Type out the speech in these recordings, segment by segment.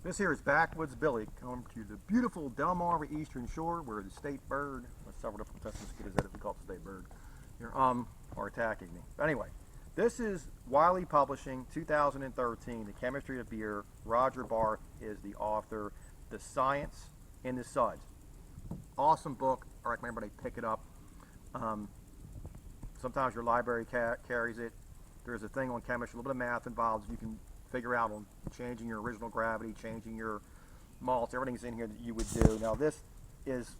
This here is Backwoods Billy coming to the beautiful Delmarva Eastern Shore where the state bird, with several different test mosquitoes that if we call it the state bird, here, are attacking me. But anyway, this is Wiley Publishing 2013, The Chemistry of Beer. Roger Barth is the author. The Science in the Suds. Awesome book. I recommend everybody pick it up. Sometimes your library carries it. There's a thing on chemistry, a little bit of math involved. You can figure out on changing your original gravity, changing your malts, everything's in here that you would do. Now this is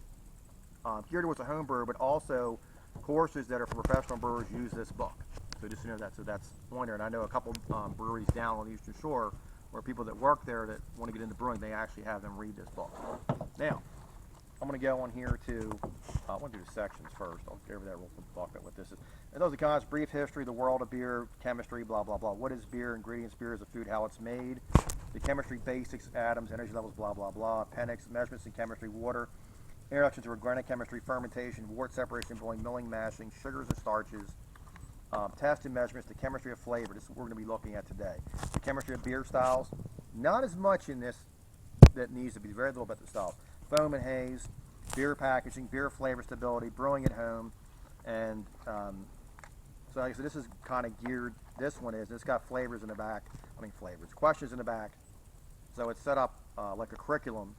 geared towards a home brewer, but also courses that are for professional brewers use this book. So just know that. So that's on there. And I know a couple breweries down on the Eastern Shore where people that work there that want to get into brewing, they actually have them read this book. Now, I'm going to go on here to, I want to do the sections first. I'll get over that real quick, talk about what this is. And those are guys, brief history, the world of beer, chemistry, blah, blah, blah. What is beer, ingredients, beer is a food, how it's made, the chemistry basics, atoms, energy levels, blah, blah, blah. Appendix, measurements in chemistry, water, introduction to organic chemistry, fermentation, wort separation, boiling, milling, mashing, sugars and starches, test and measurements, the chemistry of flavor. This is what we're going to be looking at today. The chemistry of beer styles. Not as much in this that needs to be, very little about the styles. Foam and haze, beer packaging, beer flavor stability, brewing at home, and so like I said, this is kind of geared, this one is, it's got flavors in the back, questions in the back, so it's set up like a curriculum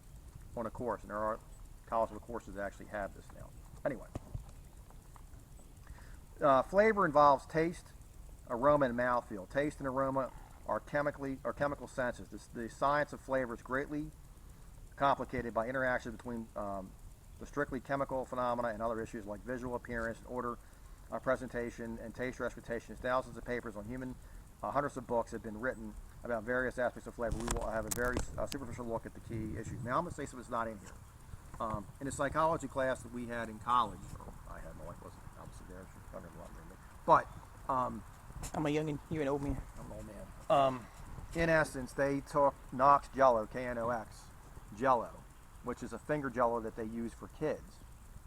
on a course, and there are college courses that actually have this now. Anyway, flavor involves taste, aroma, and mouthfeel. Taste and aroma are chemical senses. The science of flavor is greatly complicated by interactions between the strictly chemical phenomena and other issues like visual appearance, order, presentation, and taste or expectations. Thousands of papers on hundreds of books have been written about various aspects of flavor. We will have a very superficial look at the key issues. Now I'm going to say something that's not in here. In a psychology class that we had in college, or I had, my wife wasn't obviously there, she probably a lot more than me. But I'm a youngin', you an old man. I'm an old man. In essence, they took Knox Jello, K-N-O-X, Jello, which is a finger Jello that they use for kids,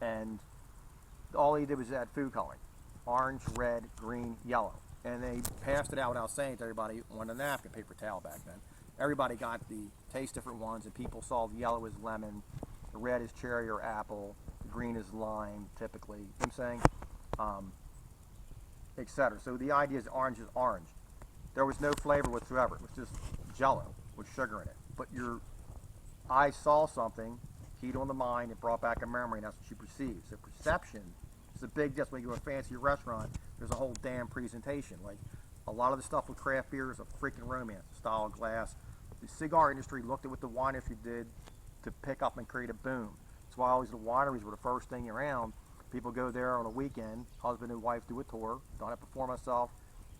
and all he did was add food coloring, orange, red, green, yellow, and they passed it out without saying to everybody on a napkin, paper towel back then. Everybody got the taste different ones, and people saw the yellow as lemon, the red is cherry or apple, the green is lime, typically. You know what I'm saying? Etc. So the idea is orange is orange. There was no flavor whatsoever. It was just Jello with sugar in it. But your eye saw something, keyed on the mind, and brought back a memory, and that's what you perceive. So perception is a big difference. When you go to a fancy restaurant, there's a whole damn presentation. Like a lot of the stuff with craft beer is a freaking romance. Style of glass. The cigar industry looked at what the wine industry did to pick up and create a boom. That's why always the wineries were the first thing around. People go there on a weekend, husband and wife do a tour, don't have to pour myself,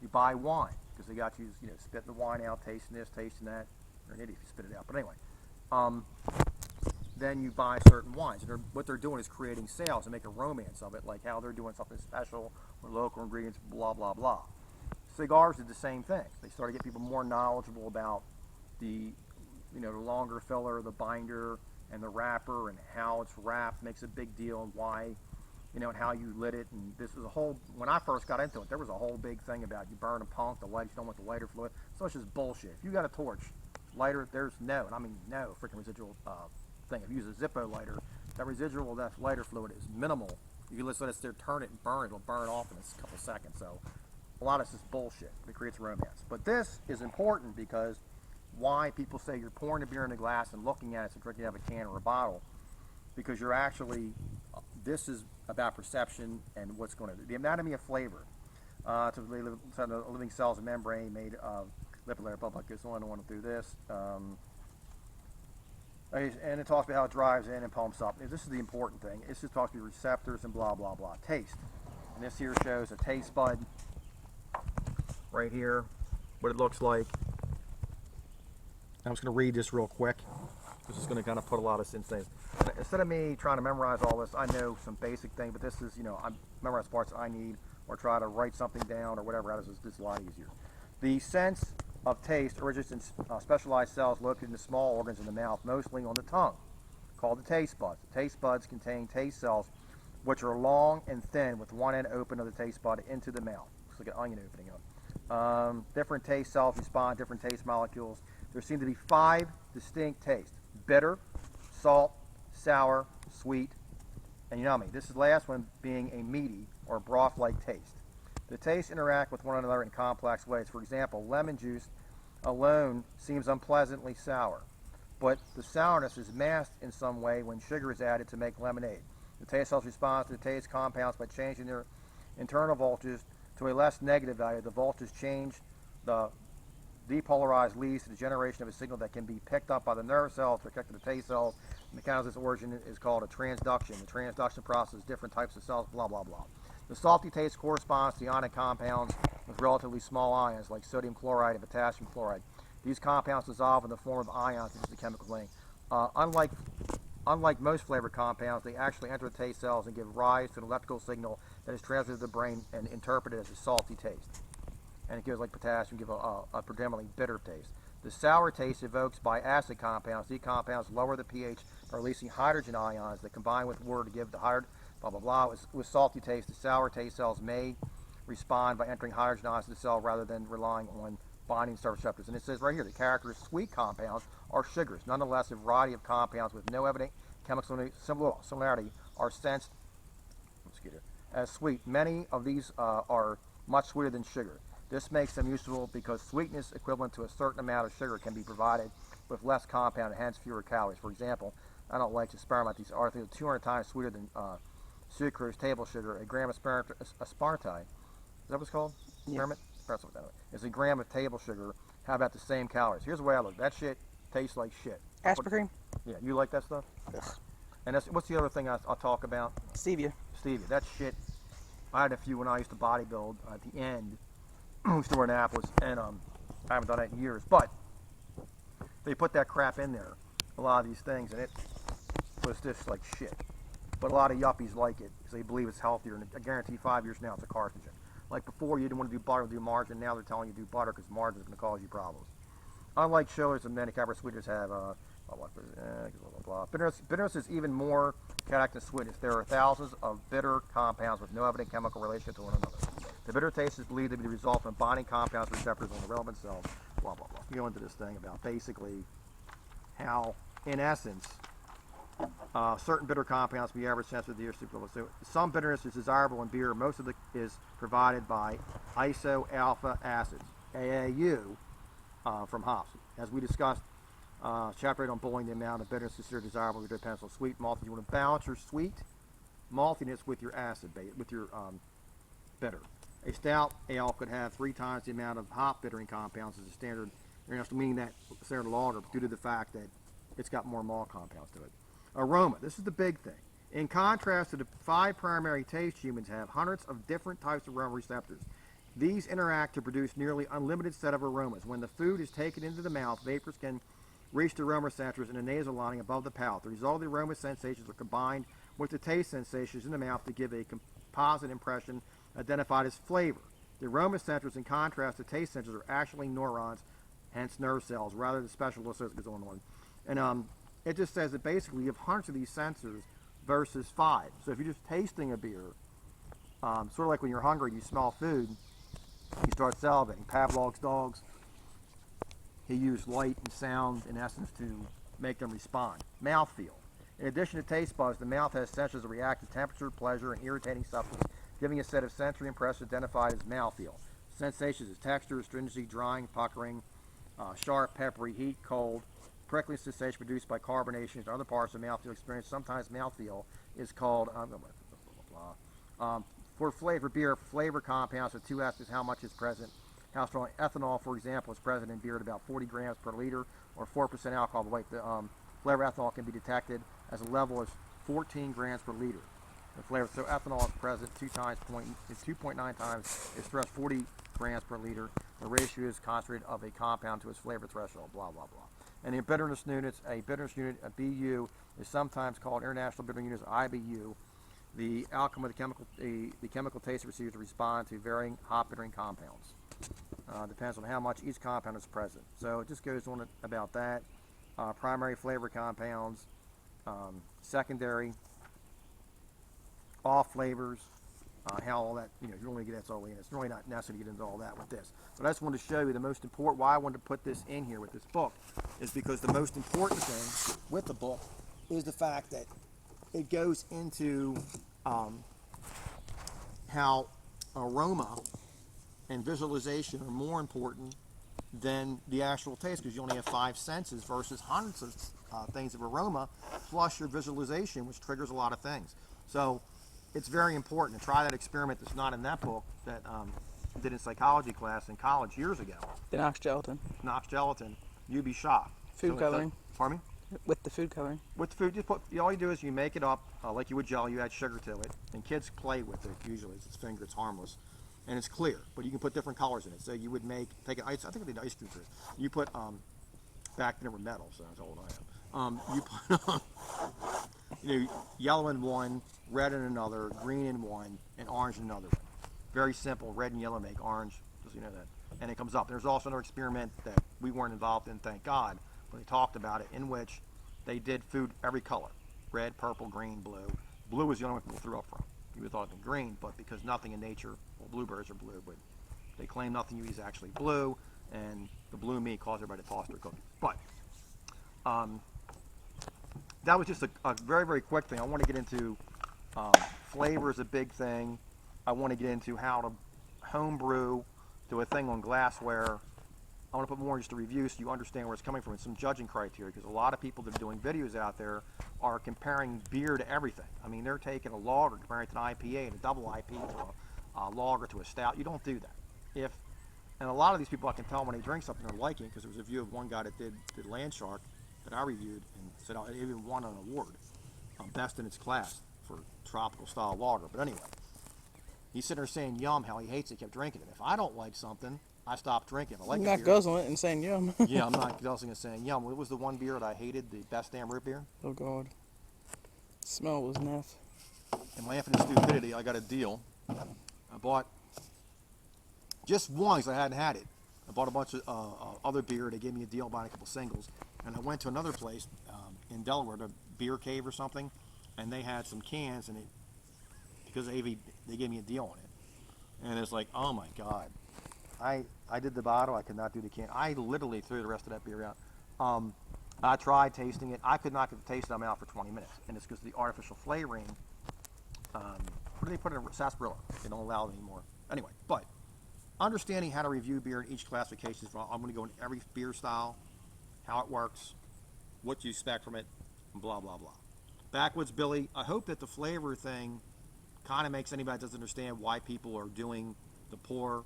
you buy wine, because they got you, spitting the wine out, tasting this, tasting that. You're an idiot if you spit it out, but anyway. Then you buy certain wines. And what they're doing is creating sales and make a romance of it, like how they're doing something special with local ingredients, blah, blah, blah. Cigars did the same thing. They started to get people more knowledgeable about the longer filler, the binder, and the wrapper, and how it's wrapped makes a big deal, and why, and how you lit it. And this was a whole, when I first got into it, there was a whole big thing about you burn a punk, the light, you don't want the lighter fluid. So it's just bullshit. If you got a torch, lighter, there's no freaking residual thing. If you use a Zippo lighter, that residual, that lighter fluid is minimal. You can just let it there, turn it and burn it. It'll burn off in a couple seconds. So a lot of this is bullshit. It creates romance. But this is important because why people say you're pouring the beer in a glass and looking at it so drinking out of a can or a bottle, because you're actually, this is about perception and what's going to do. The anatomy of flavor. To the living cells and membrane made of lipid layer, blah, blah, goes on and on through this. And it talks about how it drives in and pumps up. This is the important thing. It just talks about receptors and blah, blah, blah. Taste. And this here shows a taste bud right here, what it looks like. I'm just going to read this real quick. This is going to kind of put a lot of sense things. Instead of me trying to memorize all this, I know some basic thing, but this is, I memorize parts I need, or try to write something down or whatever. This is a lot easier. The sense of taste originates in specialized cells located in the small organs in the mouth, mostly on the tongue, called the taste buds. The taste buds contain taste cells, which are long and thin, with one end open of the taste bud into the mouth. Looks like an onion opening up. Different taste cells respond, different taste molecules. There seem to be 5 distinct tastes: bitter, salt, sour, sweet, and yummy. This last one being a meaty or broth-like taste. The tastes interact with one another in complex ways. For example, lemon juice alone seems unpleasantly sour, but the sourness is masked in some way when sugar is added to make lemonade. The taste cells respond to the taste compounds by changing their internal voltages to a less negative value. The voltages change the depolarized leads to the generation of a signal that can be picked up by the nerve cells to connect to the taste cells. The mechanism of this origin is called a transduction. The transduction process is different types of cells, blah, blah, blah. The salty taste corresponds to ionic compounds with relatively small ions like sodium chloride and potassium chloride. These compounds dissolve in the form of ions, which is the chemical link. Unlike most flavored compounds, they actually enter the taste cells and give rise to an electrical signal that is transmitted to the brain and interpreted as a salty taste. And it gives, like potassium, give a predominantly bitter taste. The sour taste evokes by acid compounds. These compounds lower the pH by releasing hydrogen ions that combine with water to give the hydrogen, blah, blah, blah. With salty taste, the sour taste cells may respond by entering hydrogen ions to the cell rather than relying on binding surface receptors. And it says right here, the characters sweet compounds are sugars. Nonetheless, a variety of compounds with no evident chemical similarity are sensed as sweet. Many of these are much sweeter than sugar. This makes them useful because sweetness equivalent to a certain amount of sugar can be provided with less compound and hence fewer calories. For example, I don't like to experiment. These are 200 times sweeter than sucrose, table sugar. A gram of aspartame, is that what it's called? Yeah. Is a gram of table sugar. How about the same calories? Here's the way I look. That shit tastes like shit. Aspartame? Yeah, you like that stuff? Ugh. And what's the other thing I'll talk about? Stevia. Stevia. That shit. I had a few when I used to bodybuild at the end. We used to wear Annapolis, and I haven't done that in years. But they put that crap in there, a lot of these things, and it was just like shit. But a lot of yuppies like it because they believe it's healthier, and I guarantee 5 years now it's a carcinogen. Like before, you didn't want to do butter, do margarine. Now they're telling you to do butter because margarine is going to cause you problems. Unlike sugars and many carbon sweeteners have blah, blah, blah. Bitterness is even more chaotic than sweetness. There are thousands of bitter compounds with no evident chemical relationship to one another. The bitter taste is believed to be the result of binding compounds receptors on the relevant cells. Blah, blah, blah. We go into this thing about basically how, in essence, certain bitter compounds can be average sensitive to the super. So some bitterness is desirable in beer. Most of it is provided by iso-alpha acids, AAU, from hops. As we discussed, chapter 8 on bullying, the amount of bitterness considered desirable depends on sweet malt. You want to balance your sweet maltiness with your acid, with your bitter. A stout ale could have 3 times the amount of hop bittering compounds as a standard international, meaning that standard lager, due to the fact that it's got more malt compounds to it. Aroma. This is the big thing. In contrast to the 5 primary tastes, humans have hundreds of different types of aroma receptors. These interact to produce nearly unlimited set of aromas. When the food is taken into the mouth, vapors can reach the aroma centers in the nasal lining above the palate. The result of the aroma sensations are combined with the taste sensations in the mouth to give a composite impression identified as flavor. The aroma centers, in contrast to taste centers, are actually neurons, hence nerve cells, rather than special associates on one. And it just says that basically you have hundreds of these sensors versus 5. So if you're just tasting a beer, sort of like when you're hungry and you smell food, you start salivating. Pavlov's dogs, he used light and sound, in essence, to make them respond. Mouthfeel. In addition to taste buds, the mouth has sensors that react to temperature, pleasure, and irritating substance, giving a set of sensory impressions identified as mouthfeel. Sensations as texture, astringency, drying, puckering, sharp, peppery, heat, cold, prickling sensation produced by carbonations and other parts of mouthfeel experience. Sometimes mouthfeel is called for flavor beer, flavor compounds with 2 aspects: how much is present, how strong. Ethanol, for example, is present in beer at about 40 grams per liter or 4% alcohol. But wait, the flavor ethanol can be detected as a level of 14 grams per liter. The flavor, so ethanol is present 2.9 times its stress 40 grams per liter. The ratio is concentrated of a compound to its flavor threshold. Blah blah blah. And the bitterness units, a bitterness unit, a BU, is sometimes called International Bitterness Unit, IBU. The outcome of the chemical taste receives to respond to varying hop bittering compounds. Depends on how much each compound is present. So it just goes on about that. Primary flavor compounds, secondary, off flavors, how all that, you don't want to get that's all in. It's really not necessary to get into all that with this. But I just wanted to show you the most important, why I wanted to put this in here with this book, is because the most important thing with the book is the fact that it goes into how aroma and visualization are more important than the actual taste, because you only have 5 senses versus hundreds of things of aroma, plus your visualization, which triggers a lot of things. So it's very important to try that experiment that's not in that book that I did in psychology class in college years ago. The Knox gelatin. Knox gelatin, you'd be shocked. Food coloring. Pardon me? With the food coloring. With the food, just put, all you do is you make it up like you would jelly. You add sugar to it, and kids play with it. Usually, it's its finger. It's harmless, and it's clear. But you can put different colors in it. So you would take an ice. I think I did ice cream. You put back then they were metal, so that's how old I am. You put yellow in one, red in another, green in one, and orange in another one. Very simple. Red and yellow make orange. Just so you know that, and it comes up. There's also another experiment that we weren't involved in, thank God. They talked about it, in which they did food every color: red, purple, green, blue. Blue was the only one people threw up from. You would have thought it was green, but because nothing in nature, well, blueberries are blue, but they claim nothing you eat is actually blue, and the blue meat caused everybody to toss their cookies. But that was just a very, very quick thing. I want to get into flavor is a big thing. I want to get into how to home brew, do a thing on glassware. I want to put more just a review so you understand where it's coming from and some judging criteria, because a lot of people that are doing videos out there are comparing beer to everything. I mean, they're taking a lager, comparing it to an IPA and a double IPA to a lager to a stout. You don't do that. And a lot of these people, I can tell when they drink something they're liking, because there was a review of one guy that did Land Shark that I reviewed and said it even won an award, best in its class for tropical style lager. But anyway, he's sitting there saying yum, how he hates it, kept drinking it. If I don't like something, I stopped drinking. I like You're not guzzling it and saying yum. Yeah, I'm not guzzling and saying yum. What was the one beer that I hated? The best damn root beer? Oh, God. The smell was naff. And laughing at stupidity, I got a deal. I bought just one because I hadn't had it. I bought a bunch of other beer. They gave me a deal buying a couple singles. And I went to another place in Delaware, the Beer Cave or something, and they had some cans, and because AV, they gave me a deal on it. And it's like, oh my God. I did the bottle. I could not do the can. I literally threw the rest of that beer out. I tried tasting it. I could not get the taste of them out for 20 minutes. And it's because the artificial flavoring, what do they put in sarsaparilla? They don't allow it anymore. Anyway, but understanding how to review beer in each classification, I'm going to go into every beer style, how it works, what you expect from it, and blah, blah, blah. Backwoods Billy, I hope that the flavor thing kind of makes anybody that doesn't understand why people are doing the pour,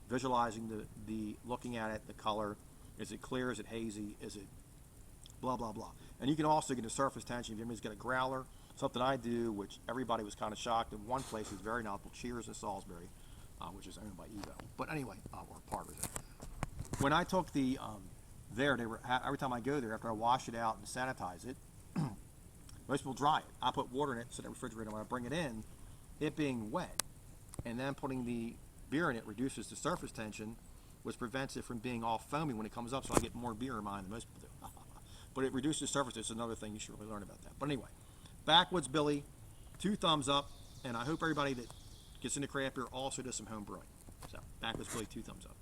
visualizing the looking at it, the color. Is it clear? Is it hazy? Is it blah, blah, blah. And you can also get a surface tension if anybody's got a growler. Something I do, which everybody was kind of shocked. In one place is very novel, Cheers in Salisbury, which is owned by Evo. But anyway, or part of it. When I took the, they were, every time I go there, after I wash it out and sanitize it, most people dry it. I put water in it, sit in the refrigerator. When I bring it in, it being wet, and then putting the beer in it reduces the surface tension, which prevents it from being all foamy when it comes up, so I get more beer in mine than most people do. But it reduces surface. It's another thing you should really learn about that. But anyway, Backwoods Billy, 2 thumbs up, and I hope everybody that gets into craft beer also does some home brewing. So, Backwoods Billy, 2 thumbs up.